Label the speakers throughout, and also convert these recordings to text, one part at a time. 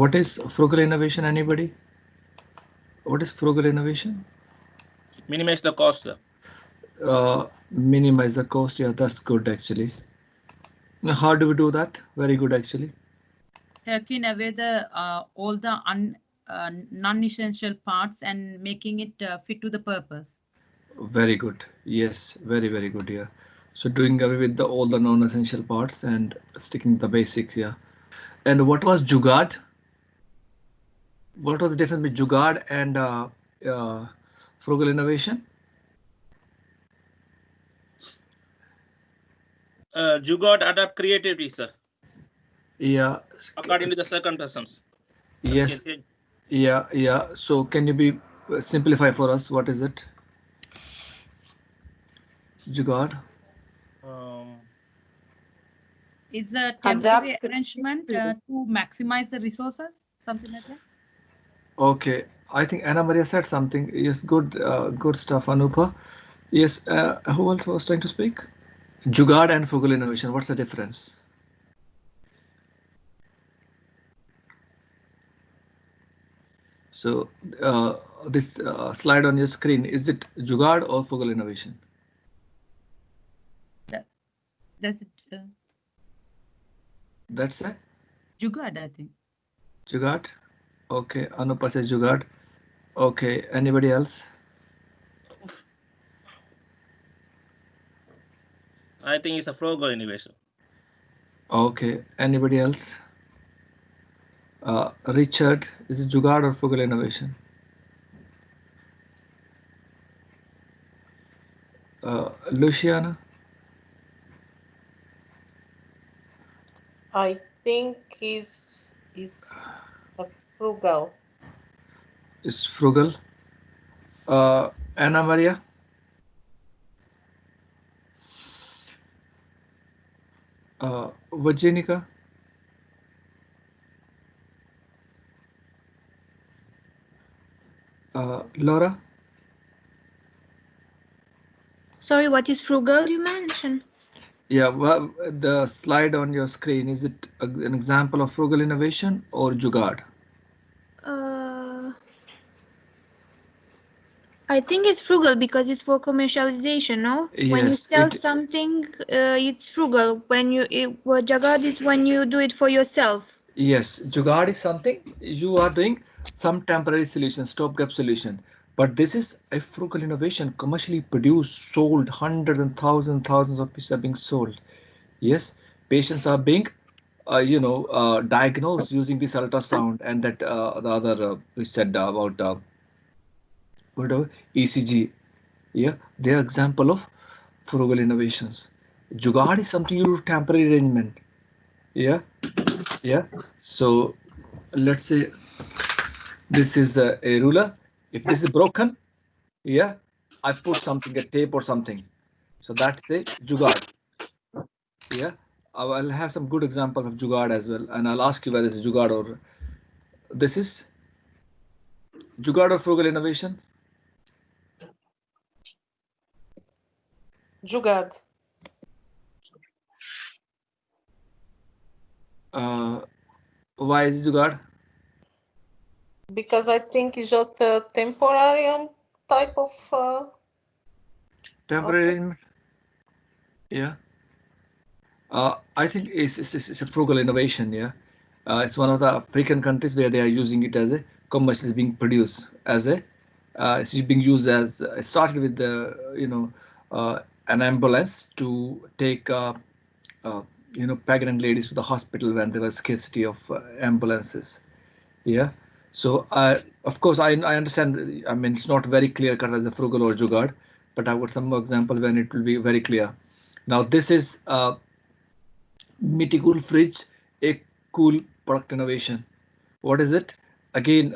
Speaker 1: What is frugal innovation? Anybody? What is frugal innovation?
Speaker 2: Minimize the cost, sir.
Speaker 1: Minimize the cost. Yeah, that's good actually. Now, how do we do that? Very good actually.
Speaker 3: Taking away the all the non-essential parts and making it fit to the purpose.
Speaker 1: Very good. Yes, very good. Yeah. So doing away with all the non-essential parts and sticking to the basics. Yeah. And what was Jugaad? What was the difference between Jugaad and frugal innovation?
Speaker 2: Jugaad adapt creativity, sir.
Speaker 1: Yeah.
Speaker 2: According to the circumstances.
Speaker 1: Yes. Yeah. So can you be simplify for us? What is it? Jugaad.
Speaker 3: It's a
Speaker 4: Adapt
Speaker 3: temporary arrangement to maximize the resources, something like that.
Speaker 1: Okay. I think Anna Maria said something. Yes. Good stuff, Anupa. Yes. Who else was trying to speak? Jugaad and frugal innovation. What's the difference? So this slide on your screen, is it Jugaad or frugal innovation?
Speaker 3: That's it.
Speaker 1: That's it.
Speaker 3: Jugaad, I think.
Speaker 1: Jugaad. Okay. Anupa says Jugaad. Okay. Anybody else?
Speaker 2: I think it's a frugal innovation.
Speaker 1: Okay. Anybody else? Richard, is it Jugaad or frugal innovation? Luciana?
Speaker 4: I think is a frugal.
Speaker 1: Is frugal. Anna Maria? Virginica? Laura?
Speaker 5: Sorry, what is frugal you mentioned?
Speaker 1: Yeah, well, the slide on your screen, is it an example of frugal innovation or Jugaad?
Speaker 5: I think it's frugal because it's for commercialization, no? When you
Speaker 1: Yes,
Speaker 5: sell something, it's frugal. When Jugaad is when you do it for yourself.
Speaker 1: yes, Jugaad is something you are doing some temporary solution, stopgap solution. But this is a frugal innovation, commercially produced, sold, hundreds and thousands of pieces are being sold. Yes, patients are being, diagnosed using this ultrasound and that the other we said about whatever ECG. Yeah, they are example of frugal innovations. Jugaad is something you do temporary arrangement. Yeah. So let's say this is a ruler. If this is broken, yeah, I put something, a tape or something. So that's a jugaad. Yeah, I'll have some good examples of jugaad as well, and I'll ask you whether it's jugaad or this is jugaad or frugal innovation.
Speaker 4: Jugaad.
Speaker 1: Why is it jugaad?
Speaker 4: Because I think it's just a temporary type of
Speaker 1: Temporary arrangement. Yeah. I think it's a frugal innovation. Yeah, it's one of the African countries where they are using it as a commercially being produced as a it's being used as it started with the an ambulance to take pregnant ladies to the hospital when there was scarcity of ambulances. Yeah. So of course I understand. I mean it's not very clear cut as a frugal or jugaad, but I've got some more example when it will be very clear. Now this is Mythical Fridge, a cool product innovation. What is it? Again,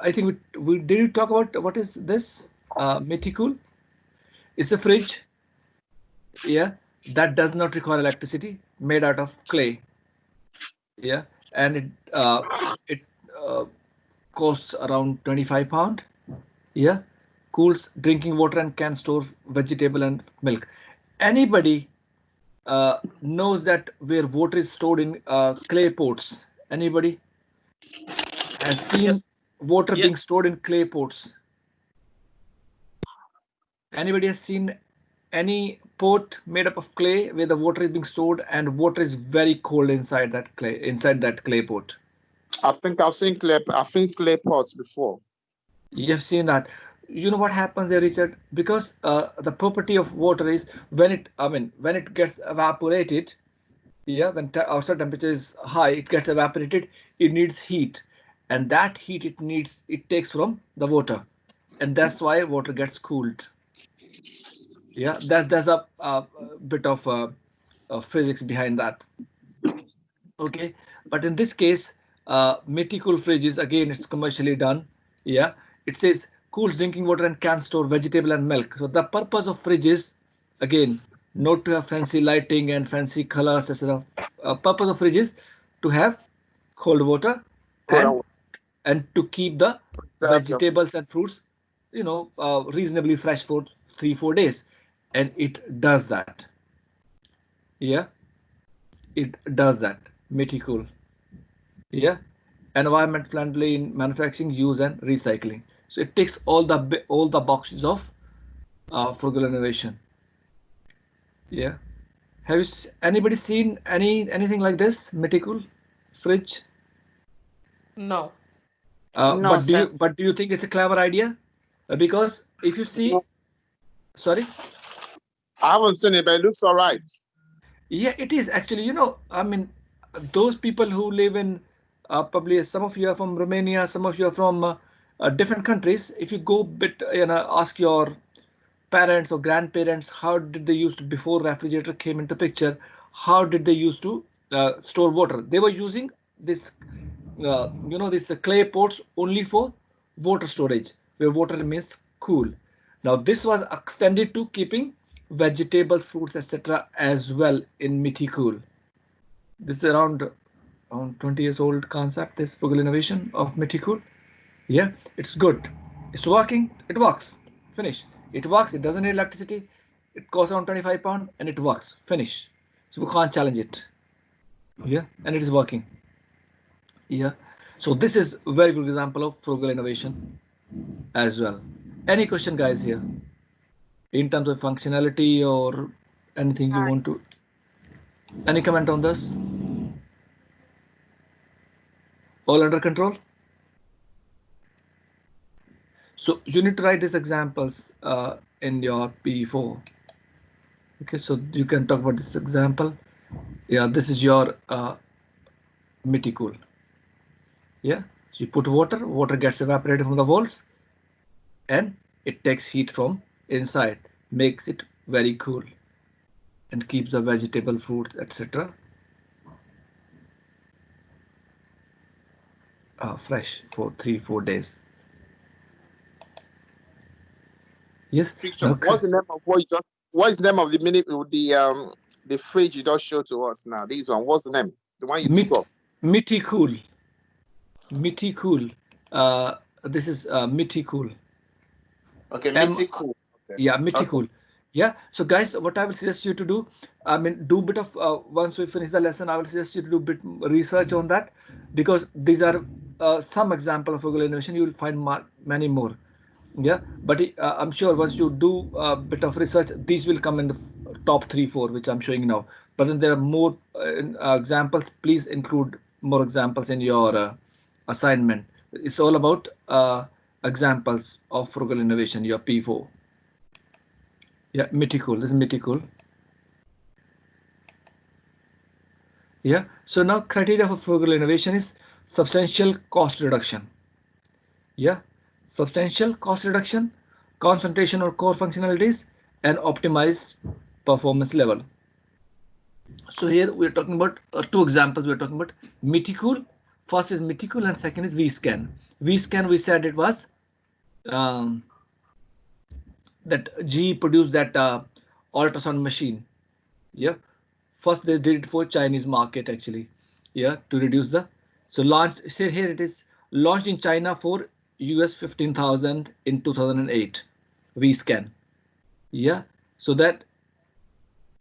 Speaker 1: I think we did you talk about what is this? Mythical. It's a fridge, yeah, that does not require electricity, made out of clay, yeah, and it uh, costs around £25, yeah, cools drinking water and can store vegetable and milk. Anybody knows that where water is stored in clay pots? Anybody? has seen
Speaker 2: Yes.
Speaker 1: water
Speaker 2: Yeah.
Speaker 1: being stored in clay pots? Anybody has seen any pot made up of clay where the water is being stored and water is very cold inside that clay pot?
Speaker 6: I've seen clay pots before.
Speaker 1: You have seen that. You know what happens there, Richard? Because the property of water is when when it gets evaporated, yeah, when outside temperature is high, it gets evaporated. It needs heat, and that heat it takes from the water, and that's why water gets cooled. Yeah, there's a bit of physics behind that. Okay, but in this case, Mythical Fridge is again it's commercially done. Yeah, it says cools drinking water and can store vegetable and milk. So the purpose of fridge is again not to have fancy lighting and fancy colors, etc. Purpose of fridge is to have cold water
Speaker 6: Cold
Speaker 1: and
Speaker 6: and
Speaker 1: to keep the
Speaker 6: preserve the food.
Speaker 1: vegetables and fruits, reasonably fresh for 3-4 days, and it does that. Yeah, it does that. Mythical. Yeah, environment friendly in manufacturing, use and recycling. So it ticks all the boxes of frugal innovation. Yeah, have anybody seen anything like this Mythical Fridge?
Speaker 4: No. No, sir.
Speaker 1: But do you think it's a clever idea? Because if you see,
Speaker 6: No,
Speaker 1: sorry.
Speaker 6: I haven't seen it, but it looks all right.
Speaker 1: Yeah, it is actually, those people who live in probably some of you are from Romania, some of you are from different countries. If you go bit, ask your parents or grandparents, how did they used to, before refrigerator came into picture, how did they used to store water? They were using this, this clay pots only for water storage, where water remains cool. Now this was extended to keeping vegetables, fruits, etc. as well in Mithi Cool. This is around 20 years old concept, this frugal innovation of Mithi Cool. Yeah, it's good. It's working. It works. Finish. It works. It doesn't need electricity. It costs around £25 and it works. Finish. So we can't challenge it. Yeah, and it is working. Yeah. So this is a very good example of frugal innovation as well. Any question, guys, here in terms of functionality or anything you want to? Any comment on this? All under control? So you need to write these examples in your P4. Okay, so you can talk about this example. Yeah, this is your Mythical. Yeah, so you put water gets evaporated from the walls and it takes heat from inside, makes it very cool and keeps the vegetable, fruits, etc. Fresh for 3-4 days. Yes.
Speaker 6: Picture.
Speaker 1: Now,
Speaker 6: What's the name of what you just? What is the name of the fridge you just showed to us now? This one. What's the name? The one you took off.
Speaker 1: Mythical. Mythical. This is Mythical.
Speaker 6: Okay,
Speaker 1: M
Speaker 6: mythical. Okay.
Speaker 1: Yeah,
Speaker 6: Okay.
Speaker 1: Mythical. Yeah, so guys, what I will suggest you to do, do bit of once we finish the lesson, I will suggest you to do bit research on that, because these are some example of Google innovation. You will find many more. Yeah, but I'm sure once you do a bit of research, these will come in the top 3-4 which I'm showing now. But then there are more examples. Please include more examples in your assignment. It's all about examples of frugal innovation, your P4. Yeah, Mythical. This is Mythical. Yeah. So now criteria for frugal innovation is substantial cost reduction. Yeah. Substantial cost reduction, concentration or core functionalities, and optimized performance level. So here we're talking about two examples. We're talking about Mythical. First is Mythical and second is VScan. VScan, we said it was um, that GE produced that ultrasound machine. Yeah, first they did it for Chinese market actually. Yeah, to reduce the, so launched, say here it is launched in China for US 15,000 in 2008. VScan. Yeah, so that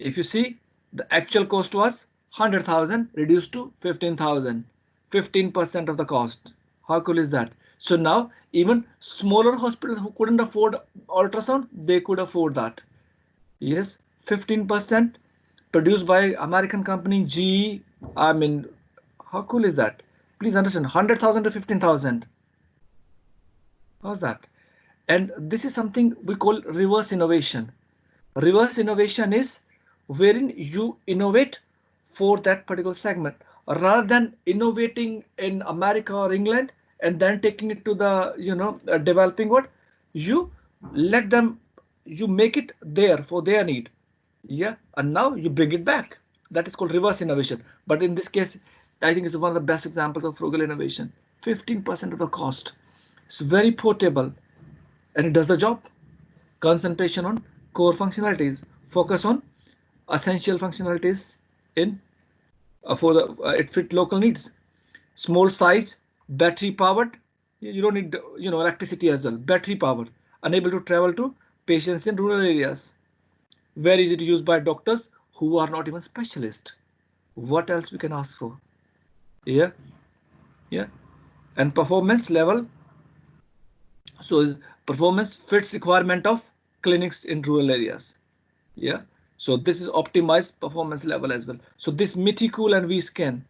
Speaker 1: if you see the actual cost was 100,000 reduced to 15,000, 15% of the cost, How cool is that? So now even smaller hospitals who couldn't afford ultrasound, they could afford that. Yes, 15% produced by American company GE. I mean, how cool is that? Please understand, 100,000 to 15,000. How's that? And this is something we call reverse innovation. Reverse innovation is wherein you innovate for that particular segment rather than innovating in America or England and then taking it to the developing world. You let them, you make it there for their need. Yeah, and now you bring it back. That is called reverse innovation. But in this case, I think it's one of the best examples of frugal innovation. 15% of the cost. It's very portable and it does the job. Concentration on core functionalities, focus on essential functionalities in for the it fit local needs. Small size, battery powered. You don't need electricity as well. Battery powered, unable to travel to patients in rural areas. Very easy to use by doctors who are not even specialists. What else we can ask for? Yeah, yeah. And performance level. So performance fits requirement of clinics in rural areas. Yeah, so this is optimized performance level as well. So this Mythical and vScan,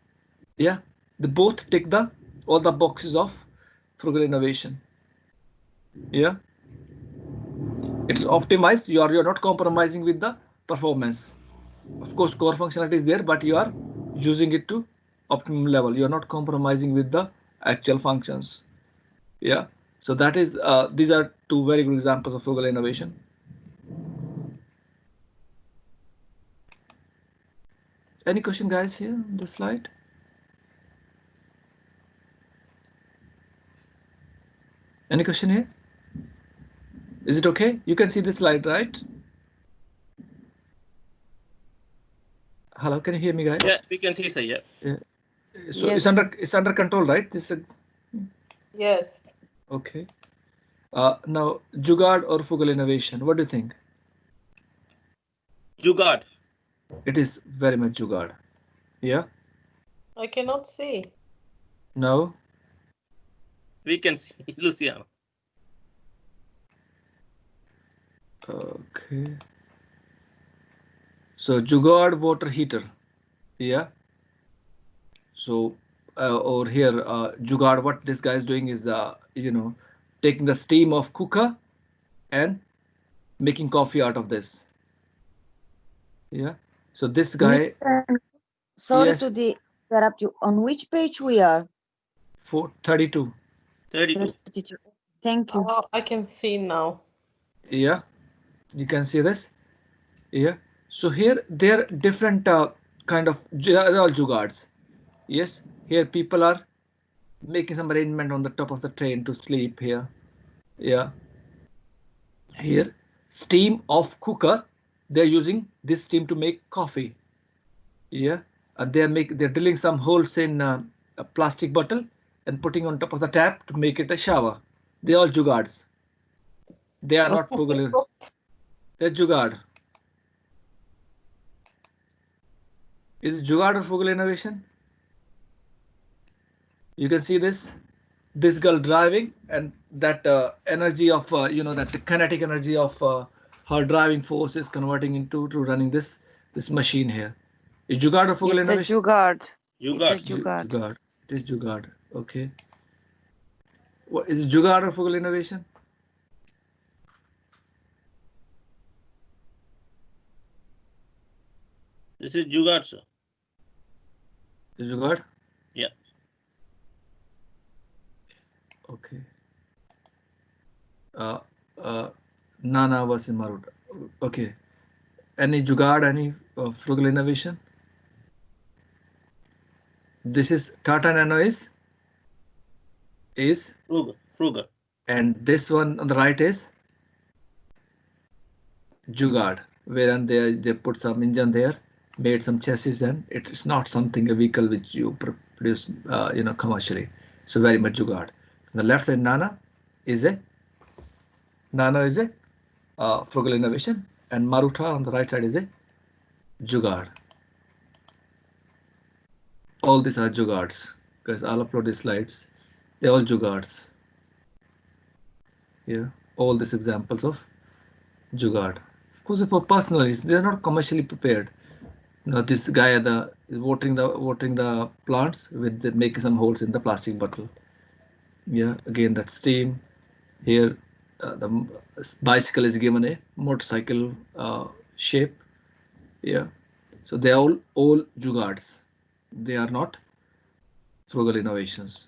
Speaker 1: yeah, they both tick the all the boxes of frugal innovation. Yeah, it's optimized. You're not compromising with the performance. Of course, core functionality is there, but you are using it to optimum level. You're not compromising with the actual functions. Yeah, so that is these are two very good examples of frugal innovation. Any question, guys, here on this slide? Any question here? Is it okay? You can see this slide, right? Hello, can you hear me, guys?
Speaker 2: Yeah, we can see, sir. Yeah.
Speaker 1: So
Speaker 4: Yes.
Speaker 1: it's under control, right? This is
Speaker 4: Yes.
Speaker 1: okay. Now Jugaad or frugal innovation, what do you think?
Speaker 2: Jugaad.
Speaker 1: It is very much Jugaad. Yeah.
Speaker 4: I cannot see.
Speaker 1: No.
Speaker 2: We can see, Luciano.
Speaker 1: Okay. So Jugaad water heater. Yeah. So over here, Jugaad, what this guy is doing is taking the steam of cooker and making coffee out of this. Yeah. So this guy.
Speaker 7: Sorry
Speaker 1: Yes.
Speaker 7: to interrupt you. On which page we are?
Speaker 1: 32.
Speaker 2: 32.
Speaker 7: 32. Thank you.
Speaker 4: Oh, I can see now.
Speaker 1: Yeah, you can see this. Yeah. So here there are different kind of they're all jugaads. Yes. Here people are making some arrangement on the top of the train to sleep here. Yeah. Here steam of cooker. They're using this steam to make coffee. Yeah. And they're drilling some holes in a plastic bottle and putting on top of the tap to make it a shower. They're all jugaads. They are not frugal. They're jugaad. Is it jugaad or frugal innovation? You can see this girl driving and that energy of that kinetic energy of her driving force is converting into to running this machine here. Is jugaad or frugal
Speaker 7: It's a
Speaker 1: innovation?
Speaker 7: jugaad.
Speaker 2: Jugaad.
Speaker 7: It's a jugaad.
Speaker 1: Jugaad. It is jugaad. Okay. What is it, jugaad or frugal innovation?
Speaker 2: This is Jugaad, sir.
Speaker 1: Is jugaad?
Speaker 2: Yeah.
Speaker 1: Okay. Nana was in Marut. Okay. Any jugaad, any frugal innovation? This is Tata Nano is
Speaker 2: Frugal.
Speaker 1: and this one on the right is Jugaad, wherein they put some engine there, made some chassis, and it's not something a vehicle which you produce commercially. So very much Jugaad. On the left side Nano is a frugal innovation, and Maruta on the right side is a Jugaad. All these are Jugaads, guys. I'll upload the slides. They're all jugaads. Yeah, all these examples of jugaad. Of course, for personal reasons, they are not commercially prepared. Now this guy at the is watering the plants with making some holes in the plastic bottle. Yeah, again that steam here. The bicycle is given a motorcycle shape. Yeah, so they are all jugaads. They are not frugal innovations.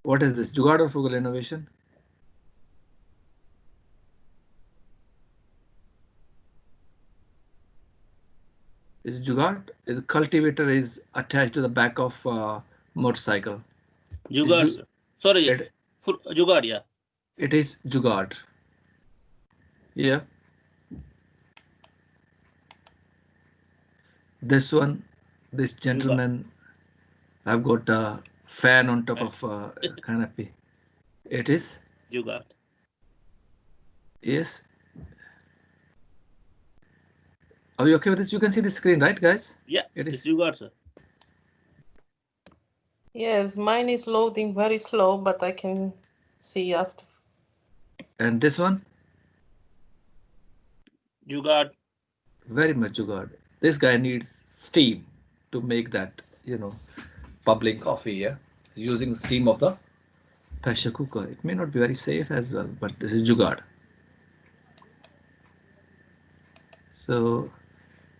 Speaker 1: What is this? Jugaad or frugal innovation? Is jugaad? The cultivator is attached to the back of motorcycle.
Speaker 2: Jugaad, sir. Sorry,
Speaker 1: It,
Speaker 2: jugaad, yeah.
Speaker 1: it is jugaad. Yeah. This one, this gentleman, I've got a fan on top of canopy. It is,
Speaker 2: Jugaad.
Speaker 1: yes. Are you okay with this? You can see the screen, right, guys?
Speaker 2: Yeah,
Speaker 1: It
Speaker 2: it's
Speaker 1: is.
Speaker 2: jugaad, sir.
Speaker 4: Yes, mine is loading very slow, but I can see after.
Speaker 1: And this one,
Speaker 2: Jugaad.
Speaker 1: very much jugaad. This guy needs steam to make that, bubbling coffee, yeah? Using the steam of the pressure cooker. It may not be very safe as well, but this is jugaad. So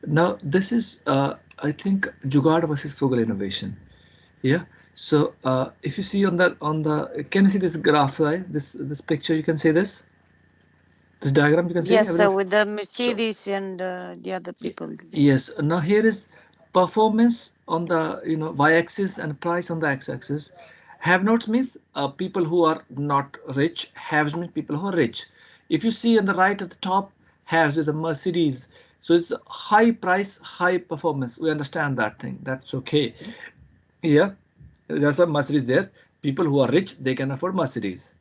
Speaker 1: now this is, I think, jugaad versus frugal innovation. Yeah. So if you see can you see this graph, right? This picture, you can see this diagram. You can see
Speaker 7: Yes, sir,
Speaker 1: everyone?
Speaker 7: with the Mercedes and the other people.
Speaker 1: Yes. Now here is performance on the y-axis and price on the x-axis. Have nots means people who are not rich. Haves means people who are rich. If you see on the right at the top, haves with the Mercedes. So it's high price, high performance. We understand that thing. That's okay. Yeah, there's a Mercedes there. People who are rich, they can afford Mercedes.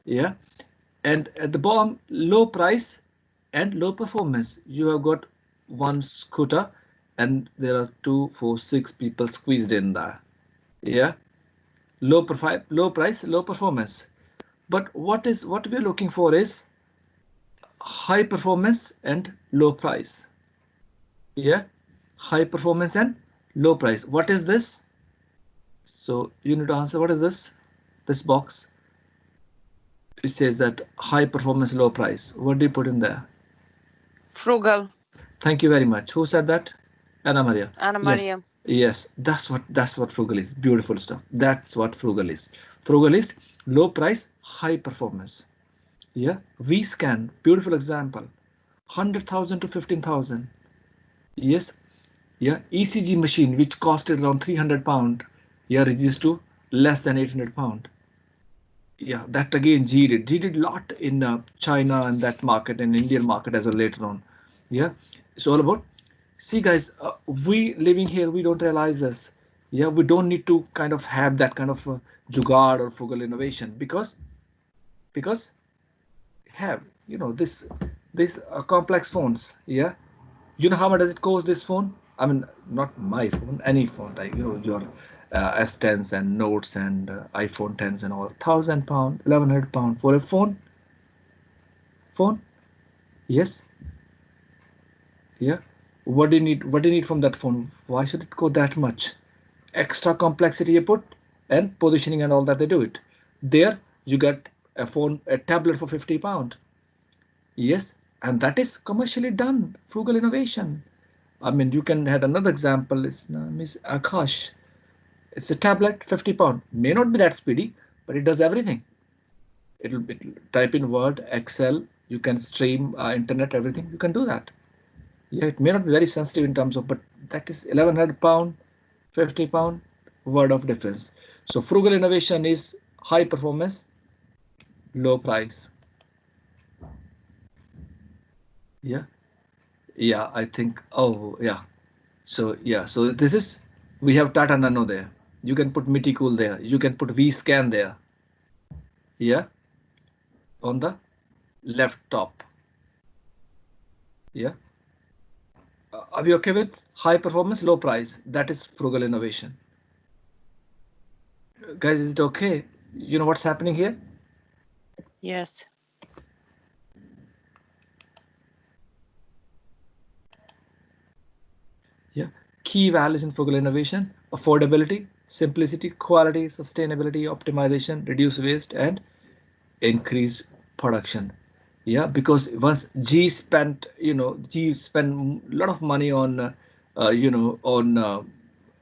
Speaker 1: Yeah, and at the bottom, low price and low performance. You have got one scooter, and there are 2, 4, 6 people squeezed in there. Yeah, low profile, low price, low performance. But what we're looking for is high performance and low price. Yeah, high performance and low price. What is this? So you need to answer. What is this? This box. It says that high performance, low price. What do you put in there?
Speaker 7: Frugal,
Speaker 1: Thank you very much. Who said that? Anna Maria.
Speaker 7: Anna
Speaker 1: Yes.
Speaker 7: Maria.
Speaker 1: Yes, that's what frugal is. Beautiful stuff. That's what frugal is. Frugal is low price, high performance. Yeah. V-scan, beautiful example. 100,000 to 15,000. Yes. Yeah. ECG machine which costed around £300. Yeah, reduced to less than £800. Yeah, that again G did lot in China and that market and Indian market as well later on. Yeah, it's all about, see guys, we living here, we don't realize this. Yeah, we don't need to kind of have that kind of jugaad or frugal innovation because have this complex phones. Yeah, you know how much does it cost this phone? I mean, not my phone, any phone, like your S10s and Notes and iPhone 10s and all, £1,000, £1,100 for a phone. Yes. Yeah. What do you need from that phone? Why should it go that much? Extra complexity you put, and positioning and all that, they do it. There you get a tablet for £50. Yes, and that is commercially done. Frugal innovation. I mean, you can have another example. Is Miss Akash. It's a tablet, £50. May not be that speedy, but it does everything. It'll type in Word, Excel. You can stream internet, everything. You can do that. Yeah, it may not be very sensitive in terms of, but that is £1,100, £50, word of difference. So frugal innovation is high performance, low price. Yeah, yeah. I think. Oh, yeah. So yeah. So this is, we have Tata Nano there. You can put Mythical there. You can put V-Scan there. Yeah, on the left top. Yeah. Are we okay with high performance, low price? That is frugal innovation. Guys, is it okay? You know what's happening here?
Speaker 7: Yes.
Speaker 1: Yeah. Key values in frugal innovation: affordability, simplicity, quality, sustainability, optimization, reduce waste, and increase production. Yeah, because once G spent a lot of money on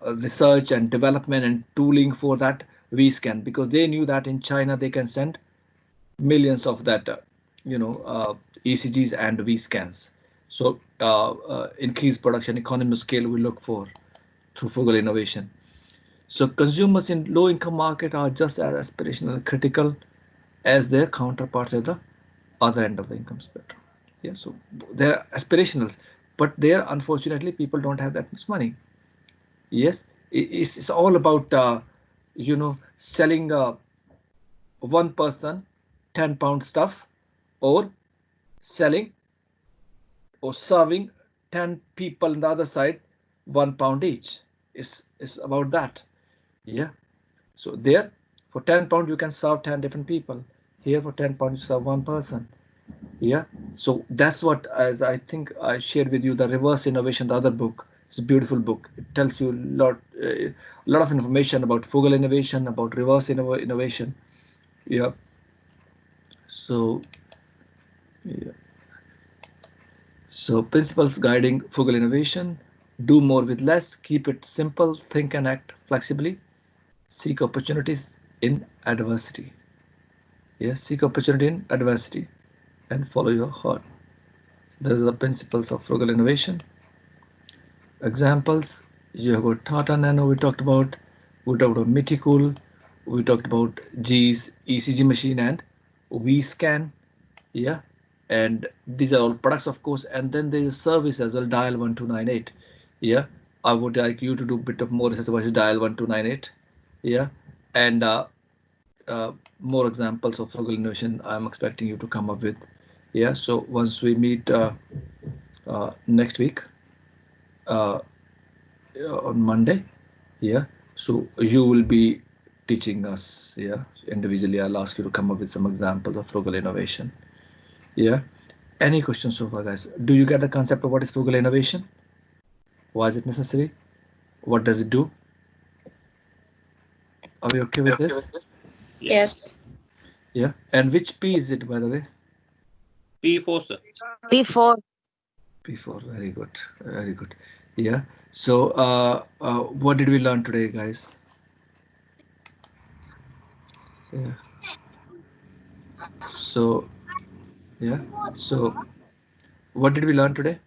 Speaker 1: research and development and tooling for that V scan, because they knew that in China they can send millions of that ECGs and V scans. So increased production, economy of scale we look for through frugal innovation. So consumers in low income market are just as aspirational and critical as their counterparts at the other end of the income spectrum. Yeah, so they're aspirational, but there unfortunately people don't have that much money. Yes, it's all about selling one person 10-pound stuff, or selling or serving 10 people on the other side 1 pound each. Is about that. Yeah, so there for 10 pound you can serve 10 different people. Here for 10 pound you serve one person. Yeah, so that's what, as I think I shared with you, the reverse innovation, the other book. It's a beautiful book. It tells you a lot of information about frugal innovation, about reverse innovation. Yeah, so yeah. So principles guiding frugal innovation: do more with less, keep it simple, think and act flexibly, seek opportunities in adversity. Yes, seek opportunity in adversity and follow your heart. Those are the principles of frugal innovation. Examples: you have got Tata Nano, we talked about Mythical, we talked about G's ECG machine and V scan. Yeah, and these are all products, of course, and then there is service as well, dial 1298. Yeah, I would like you to do a bit of more research. What is dial 1298? Yeah, and more examples of frugal innovation I'm expecting you to come up with. Yeah, so once we meet next week, uh, on Monday. Yeah, so you will be teaching us. Yeah, individually I'll ask you to come up with some examples of frugal innovation. Yeah, any questions so far, guys? Do you get the concept of what is frugal innovation? Why is it necessary? What does it do? Are we okay with this?
Speaker 2: Yes.
Speaker 1: Yeah, and which P is it, by the way?
Speaker 2: P4, sir.
Speaker 7: P4.
Speaker 1: P4. Very good, very good. Yeah, so what did we learn today, guys? Yeah, so yeah, so what did we learn today?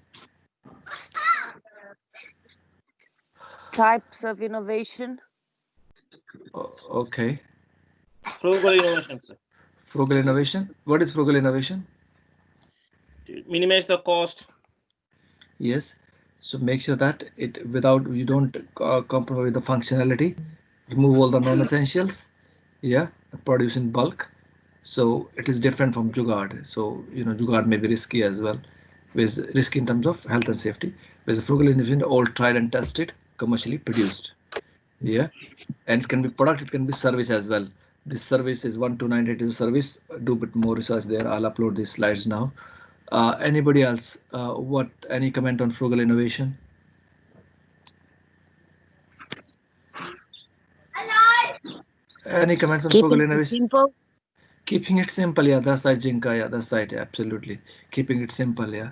Speaker 7: Types of innovation.
Speaker 1: Okay.
Speaker 2: Frugal innovation, sir.
Speaker 1: Frugal innovation. What is frugal innovation?
Speaker 2: To minimize the cost.
Speaker 1: Yes. So make sure that it without you don't compromise with the functionality. Remove all the non-essentials. Yeah. Produce in bulk. So it is different from jugaad. So jugaad may be risky as well. With risky in terms of health and safety. Whereas frugal innovation, all tried and tested, commercially produced. Yeah, and it can be product, it can be service as well. This service is 1298 is a service. Do a bit more research there. I'll upload these slides now. Anybody else, what any comment on frugal innovation? Any comments on frugal
Speaker 7: Keeping it
Speaker 1: innovation?
Speaker 7: simple.
Speaker 1: Keeping it simple, yeah, that's right, Jinka, yeah, that's right, yeah, absolutely. Keeping it simple, yeah.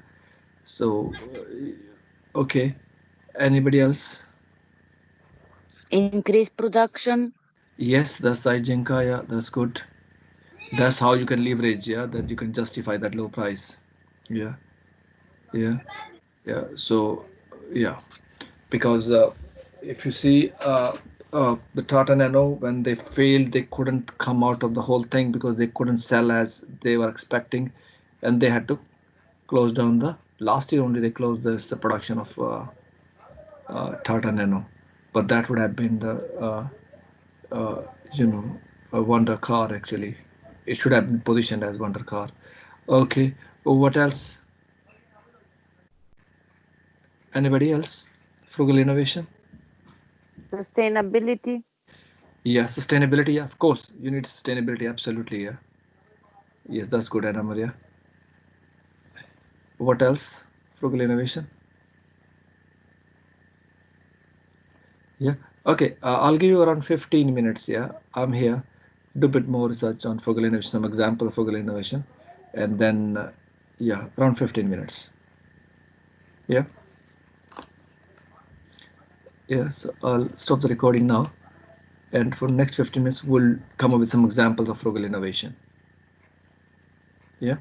Speaker 1: So okay, anybody else?
Speaker 7: Increase production.
Speaker 1: Yes, that's right, Jinka, yeah, that's good. That's how you can leverage, yeah, that you can justify that low price. Yeah, yeah. Yeah, so yeah, because if you see the Tata Nano, when they failed, they couldn't come out of the whole thing because they couldn't sell as they were expecting, and they had to close down the last year only. They closed the production of Tata Nano, but that would have been the uh, you know a wonder car actually. It should have been positioned as wonder car. Okay, what else? Anybody else? Frugal innovation.
Speaker 7: Sustainability.
Speaker 1: Yeah, sustainability. Yeah, of course, you need sustainability. Absolutely. Yeah. Yes, that's good, Anna Maria. What else? Frugal innovation. Yeah. Okay. I'll give you around 15 minutes. Yeah. I'm here. Do a bit more research on frugal innovation, some example of frugal innovation, and then yeah, around 15 minutes. Yeah. Yeah. So I'll stop the recording now, and for the next 15 minutes, we'll come up with some examples of frugal innovation. Yeah.